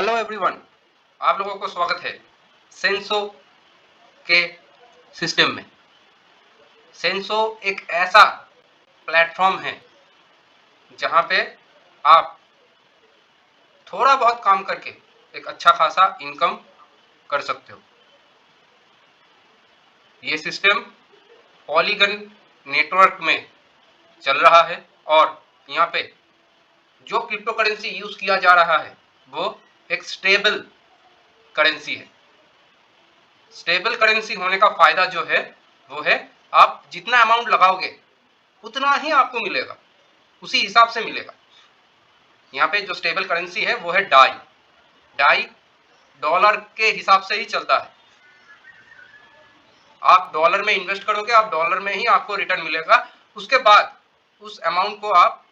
Hello everyone, आप लोगों को स्वागत है सेंसो के सिस्टम में। सेंसो एक ऐसा प्लेटफॉर्म है जहां पे आप थोड़ा बहुत काम करके एक अच्छा खासा इनकम कर सकते हो। ये सिस्टम पॉलीगन नेटवर्क में चल रहा है और यहाँ पे जो क्रिप्टो करेंसी यूज किया जा रहा है वो एक स्टेबल करेंसी है। स्टेबल करेंसी होने का फायदा जो है वो है आप जितना अमाउंट लगाओगे उतना ही आपको मिलेगा, उसी हिसाब से मिलेगा। यहाँ पे जो स्टेबल करेंसी है वो है डाई। डाई डॉलर के हिसाब से ही चलता है। आप डॉलर में इन्वेस्ट करोगे, आप डॉलर में ही आपको रिटर्न मिलेगा। उसके बाद उस अमाउंट को आप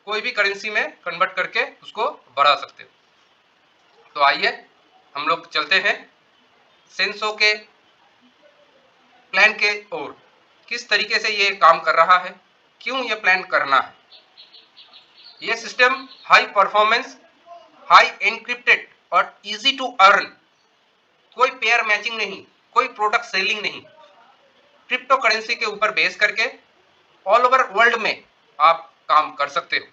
कोई भी करेंसी में कन्वर्ट करके उसको बढ़ा सकते हो। तो आइए हम लोग चलते हैं सेंसो के प्लान के ओर। किस तरीके से ये काम कर रहा है, क्यों ये प्लान करना है। ये system high performance, high encrypted और इजी टू अर्न। कोई पेयर मैचिंग नहीं, कोई प्रोडक्ट सेलिंग नहीं। क्रिप्टो करेंसी के ऊपर बेस करके ऑल ओवर वर्ल्ड में आप काम कर सकते हो।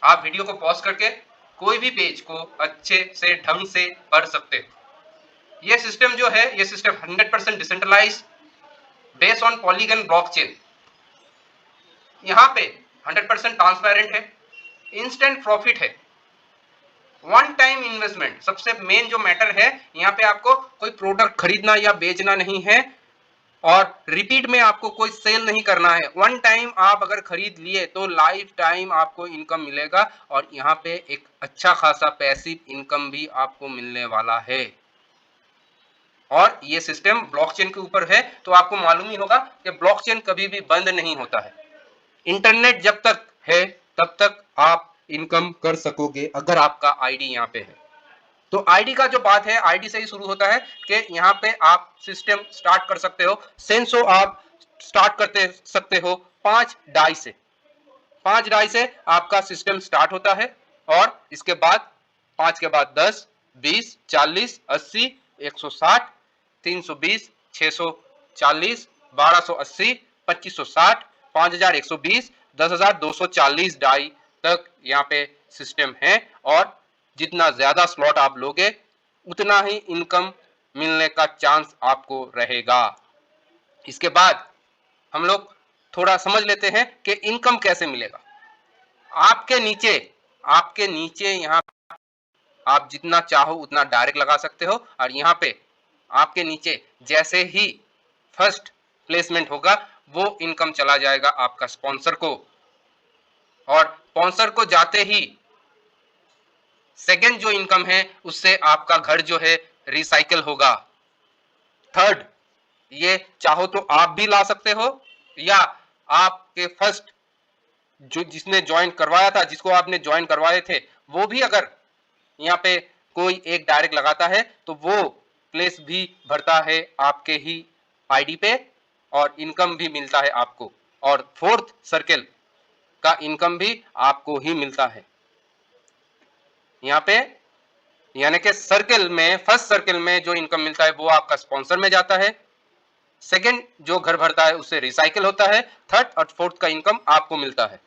आप वीडियो को पॉज करके कोई भी पेज को अच्छे से ढंग से पढ़ सकते हो। ये सिस्टम जो है, ये system 100% decentralise based on Polygon blockchain. यहाँ पे 100% ट्रांसपेरेंट है, इंस्टेंट प्रॉफिट है, वन टाइम इन्वेस्टमेंट। सबसे मेन जो मैटर है यहाँ पे, आपको कोई प्रोडक्ट खरीदना या बेचना नहीं है और रिपीट में आपको कोई सेल नहीं करना है। वन टाइम आप अगर खरीद लिए तो लाइफ टाइम आपको इनकम मिलेगा और यहाँ पे एक अच्छा खासा पैसिव इनकम भी आपको मिलने वाला है। और ये सिस्टम ब्लॉकचेन के ऊपर है, तो आपको मालूम ही होगा कि ब्लॉकचेन कभी भी बंद नहीं होता है। इंटरनेट जब तक है तब तक आप इनकम कर सकोगे अगर आपका आईडी यहाँ पे है। तो आईडी का जो बात है, आईडी से ही शुरू होता है कि यहाँ पे आप सिस्टम स्टार्ट कर सकते हो। सेंसो आप स्टार्ट करते सकते हो 5 डाई से। 5 डाई से आपका सिस्टम स्टार्ट होता है और इसके बाद 5 के बाद 10, 20, 40, 80, 160, 320, 640, 1280, 2560, 5120, 10240 डाई तक यहाँ पे सिस्टम है। और जितना ज्यादा स्लॉट आप लोगे उतना ही इनकम मिलने का चांस आपको रहेगा। इसके बाद हम लोग थोड़ा समझ लेते हैं कि इनकम कैसे मिलेगा। आपके नीचे यहाँ आप जितना चाहो उतना डायरेक्ट लगा सकते हो और यहाँ पे आपके नीचे जैसे ही फर्स्ट प्लेसमेंट होगा वो इनकम चला जाएगा आपका स्पॉन्सर को, और स्पॉन्सर को जाते ही सेकेंड जो इनकम है उससे आपका घर जो है रिसाइकल होगा। थर्ड, ये चाहो तो आप भी ला सकते हो या आपके फर्स्ट जो जिसने ज्वाइन करवाया था, जिसको आपने ज्वाइन करवाए थे, वो भी अगर यहाँ पे कोई एक डायरेक्ट लगाता है तो वो प्लेस भी भरता है आपके ही आईडी पे और इनकम भी मिलता है आपको। और फोर्थ सर्कल का इनकम भी आपको ही मिलता है। यहाँ पे यानी कि सर्कल में, फर्स्ट सर्कल में जो इनकम मिलता है वो आपका स्पॉन्सर में जाता है, सेकंड जो घर भरता है उससे रिसाइकल होता है, थर्ड और फोर्थ का इनकम आपको मिलता है।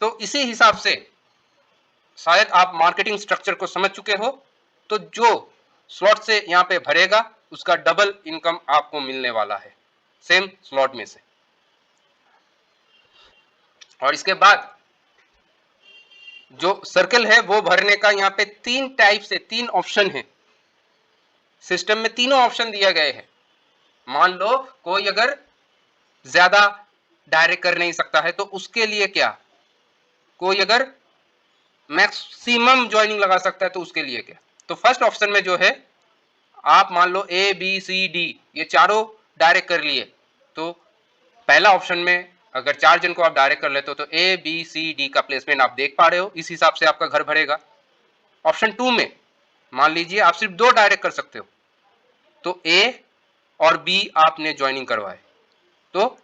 तो इसी हिसाब से शायद आप मार्केटिंग स्ट्रक्चर को समझ चुके हो। तो जो स्लॉट से यहाँ पे भरेगा उसका डबल इनकम आपको मिलने वाला है सेम स्लॉट में से। और इसके बाद जो सर्कल है वो भरने का यहाँ पे 3 टाइप से 3 ऑप्शन है। सिस्टम में तीनों ऑप्शन दिए गए हैं। मान लो कोई अगर ज्यादा डायरेक्ट कर नहीं सकता है तो उसके लिए क्या, कोई अगर मैक्सिमम ज्वाइनिंग लगा सकता है तो उसके लिए क्या। तो फर्स्ट ऑप्शन में जो है, आप मान लो ए बी सी डी ये चारों डायरेक्ट कर लिए, तो पहला ऑप्शन में अगर 4 जन को आप डायरेक्ट कर लेते हो तो ए बी सी डी का प्लेसमेंट आप देख पा रहे हो, इस हिसाब से आपका घर भरेगा। ऑप्शन 2 में मान लीजिए आप सिर्फ 2 डायरेक्ट कर सकते हो, तो ए और बी आपने ज्वाइनिंग करवाए, तो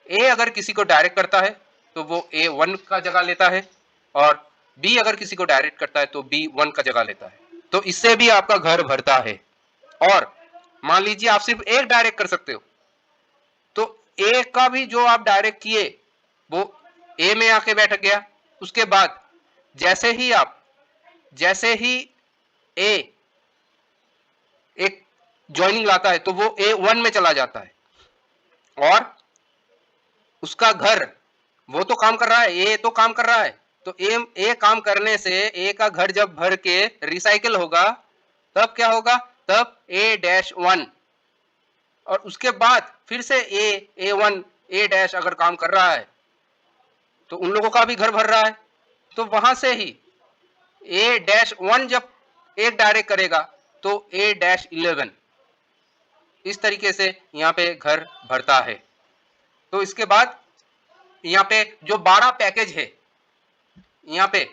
ए अगर किसी को डायरेक्ट करता है तो वो A1 का जगह लेता है और बी अगर किसी को डायरेक्ट करता है तो बी 1 का जगह लेता है, तो इससे भी आपका घर भरता है। और मान लीजिए आप सिर्फ एक डायरेक्ट कर सकते हो, तो ए का भी जो आप डायरेक्ट किए वो ए में आके बैठ गया। उसके बाद जैसे ही ए एक ज्वाइनिंग लाता है तो वो A1 में चला जाता है, और उसका घर, वो तो काम कर रहा है, ए तो काम कर रहा है, तो ए काम करने से ए का घर जब भर के रिसाइकिल होगा तब क्या होगा, तब A-1, और उसके बाद फिर से A1 A- अगर काम कर रहा है तो उन लोगों का भी घर भर रहा है, तो वहां से ही A-1 जब एक डायरेक्ट करेगा तो A-11, इस तरीके से यहाँ पे घर भरता है। तो इसके बाद यहाँ पे जो 12 पैकेज है, यहाँ पे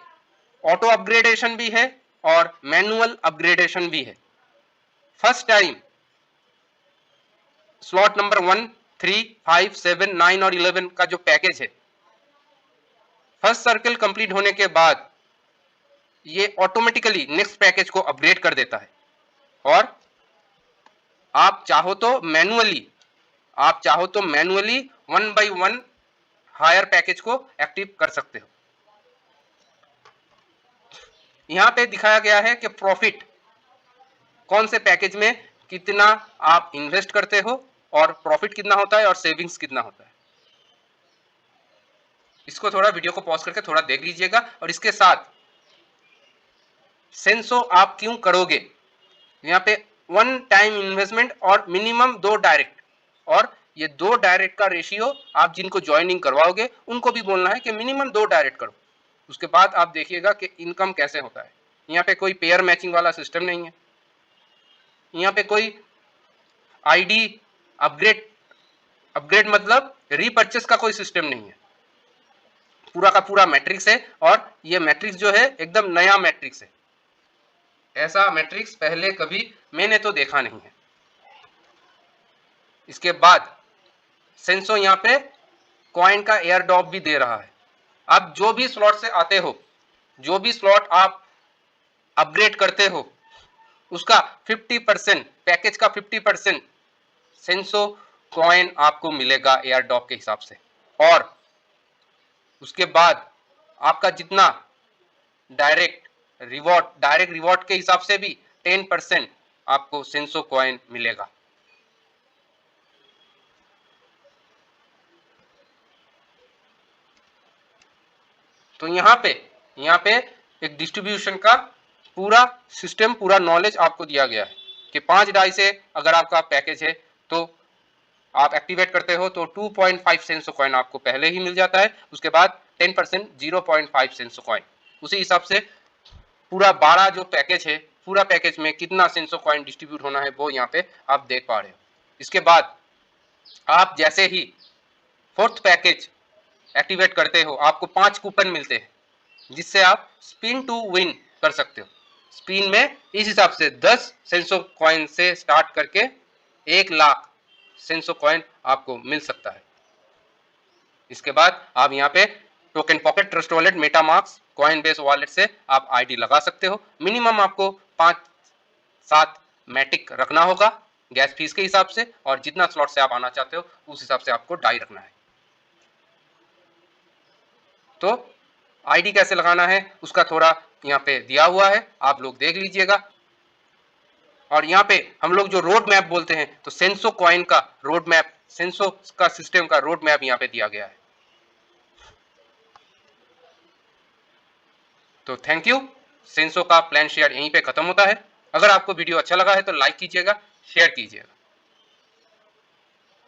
ऑटो अपग्रेडेशन भी है और मैनुअल अपग्रेडेशन भी है। फर्स्ट टाइम स्लॉट नंबर 1, 3, 5, 7, 9 और 11 का जो पैकेज है, फर्स्ट सर्कल कंप्लीट होने के बाद ये ऑटोमेटिकली नेक्स्ट पैकेज को अपग्रेड कर देता है, और आप चाहो तो मैनुअली 1 by 1 हायर पैकेज को एक्टिव कर सकते हो। यहां पे दिखाया गया है कि प्रॉफिट कौन से पैकेज में कितना आप इन्वेस्ट करते हो और प्रॉफिट कितना होता है और सेविंग्स कितना होता है। इसको थोड़ा वीडियो को पॉज करके थोड़ा देख लीजिएगा। और इसके साथ सेंसो आप क्यों करोगे, यहाँ पे 1 टाइम इन्वेस्टमेंट और मिनिमम 2 डायरेक्ट, और ये 2 डायरेक्ट का रेशियो आप जिनको ज्वाइनिंग करवाओगे उनको भी बोलना है कि मिनिमम 2 डायरेक्ट करो। उसके बाद आप देखिएगा कि इनकम कैसे होता है। यहाँ पे कोई पेयर मैचिंग वाला सिस्टम नहीं है, यहाँ पे कोई आईडी अपग्रेड मतलब रीपर्चेस का कोई सिस्टम नहीं है। पूरा का पूरा मैट्रिक्स है, और ये मैट्रिक्स जो है एकदम नया मैट्रिक्स है। ऐसा मैट्रिक्स पहले कभी मैंने तो देखा नहीं है। इसके बाद सेंसो यहाँ पे कॉइन का एयर ड्रॉप भी दे रहा है। आप जो भी स्लॉट से आते हो, जो भी स्लॉट आप अपग्रेड करते हो, उसका 50% पैकेज का 50% सेंसो कॉइन आपको मिलेगा एयर ड्रॉप के हिसाब से। और उसके बाद आपका जितना डायरेक्ट रिवॉर्ड के हिसाब से भी 10% आपको सेंसो कॉइन मिलेगा। तो यहाँ पे एक डिस्ट्रीब्यूशन का पूरा सिस्टम, पूरा नॉलेज आपको दिया गया है कि 5 डाई से अगर आपका पैकेज है तो आप एक्टिवेट करते हो तो 2.5 सेंसो कॉइन आपको पहले ही मिल जाता है। उसके बाद 10% 0.5 सेंसो कॉइन। उसी हिसाब से पूरा 12 जो पैकेज है, पूरा पैकेज में कितना सेंसो कॉइन डिस्ट्रीब्यूट होना है वो यहाँ पे आप देख पा रहे हो। इसके बाद आप जैसे ही 4th पैकेज एक्टिवेट करते हो, आपको 5 कूपन मिलते हैं जिससे आप स्पिन टू विन कर सकते हो। स्पिन में इस हिसाब से 10 सेंसो कॉइन से स्टार्ट करके 1 लाख सेंसो कॉइन आपको मिल सकता है। इसके बाद आप यहाँ पे token pocket, trust wallet, MetaMask, coin base wallet से आप आईडी लगा सकते हो। मिनिमम आपको 5-7 मैटिक रखना होगा गैस फीस के हिसाब से, और जितना स्लॉट से आप आना चाहते हो उस हिसाब से आपको डाई रखना है। तो आईडी कैसे लगाना है उसका थोड़ा यहाँ पे दिया हुआ है, आप लोग देख लीजिएगा। और यहाँ पे हम लोग जो रोड मैप बोलते हैं, तो सेंसो कॉइन का रोड मैप, सेंसो का सिस्टम का रोड मैप यहाँ पे दिया गया है। तो थैंक यू। सेंसो का प्लान शेयर यहीं पे खत्म होता है। अगर आपको वीडियो अच्छा लगा है तो लाइक कीजिएगा, शेयर कीजिएगा।